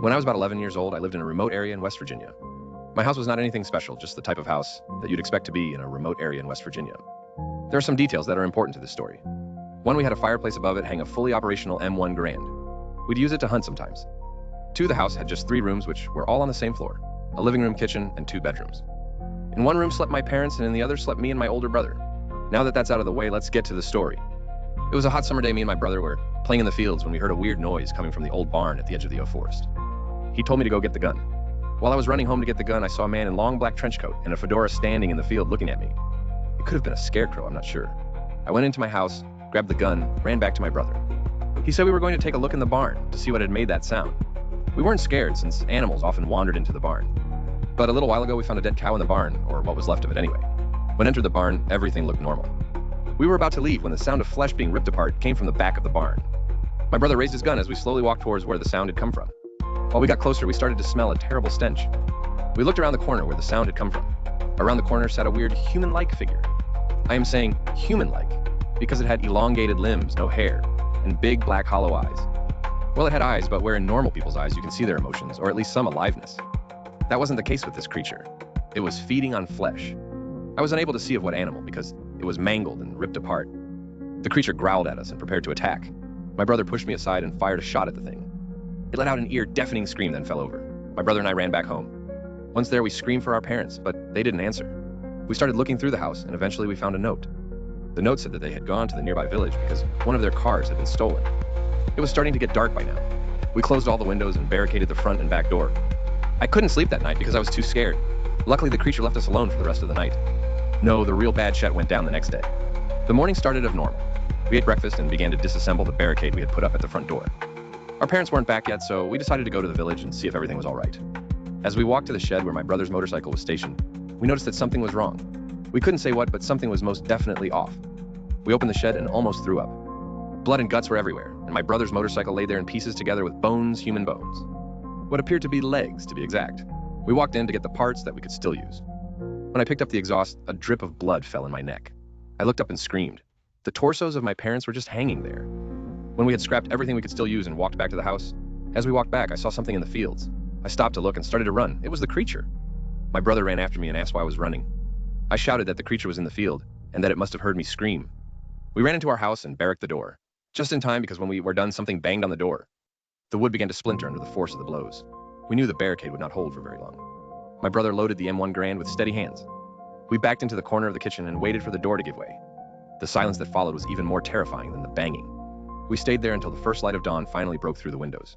When I was about 11 years old, I lived in a remote area in West Virginia. My house was not anything special, just the type of house that you'd expect to be in a remote area in West Virginia. There are some details that are important to this story. One, we had a fireplace above it hang a fully operational M1 Grand. We'd use it to hunt sometimes. Two, the house had just 3 rooms, which were all on the same floor: a living room, kitchen, and 2 bedrooms. In one room slept my parents, and in the other slept me and my older brother. Now that that's out of the way, let's get to the story. It was a hot summer day. Me and my brother were playing in the fields when we heard a weird noise coming from the old barn at the edge of the oak forest. He told me to go get the gun. While I was running home to get the gun, I saw a man in long black trench coat and a fedora standing in the field looking at me. It could have been a scarecrow, I'm not sure. I went into my house, grabbed the gun, ran back to my brother. He said we were going to take a look in the barn to see what had made that sound. We weren't scared, since animals often wandered into the barn. But a little while ago we found a dead cow in the barn, or what was left of it anyway. When I entered the barn, everything looked normal. We were about to leave when the sound of flesh being ripped apart came from the back of the barn. My brother raised his gun as we slowly walked towards where the sound had come from. While we got closer, we started to smell a terrible stench. We looked around the corner where the sound had come from. Around the corner sat a weird human-like figure. I am saying human-like because it had elongated limbs, no hair, and big black hollow eyes. Well, it had eyes, but where in normal people's eyes you can see their emotions, or at least some aliveness. That wasn't the case with this creature. It was feeding on flesh. I was unable to see of what animal because it was mangled and ripped apart. The creature growled at us and prepared to attack. My brother pushed me aside and fired a shot at the thing. It let out an ear-deafening scream, then fell over. My brother and I ran back home. Once there, we screamed for our parents, but they didn't answer. We started looking through the house, and eventually we found a note. The note said that they had gone to the nearby village because one of their cars had been stolen. It was starting to get dark by now. We closed all the windows and barricaded the front and back door. I couldn't sleep that night because I was too scared. Luckily, the creature left us alone for the rest of the night. No, the real bad shit went down the next day. The morning started as normal. We ate breakfast and began to disassemble the barricade we had put up at the front door. Our parents weren't back yet, so we decided to go to the village and see if everything was all right. As we walked to the shed where my brother's motorcycle was stationed, we noticed that something was wrong. We couldn't say what, but something was most definitely off. We opened the shed and almost threw up. Blood and guts were everywhere, and my brother's motorcycle lay there in pieces together with bones, human bones. What appeared to be legs, to be exact. We walked in to get the parts that we could still use. When I picked up the exhaust, a drip of blood fell in my neck. I looked up and screamed. The torsos of my parents were just hanging there. When we had scrapped everything we could still use and walked back to the house, as we walked back, I saw something in the fields. I stopped to look and started to run. It was the creature. My brother ran after me and asked why I was running. I shouted that the creature was in the field and that it must have heard me scream. We ran into our house and barricaded the door. Just in time, because when we were done, something banged on the door. The wood began to splinter under the force of the blows. We knew the barricade would not hold for very long. My brother loaded the M1 Grand with steady hands. We backed into the corner of the kitchen and waited for the door to give way. The silence that followed was even more terrifying than the banging. We stayed there until the first light of dawn finally broke through the windows.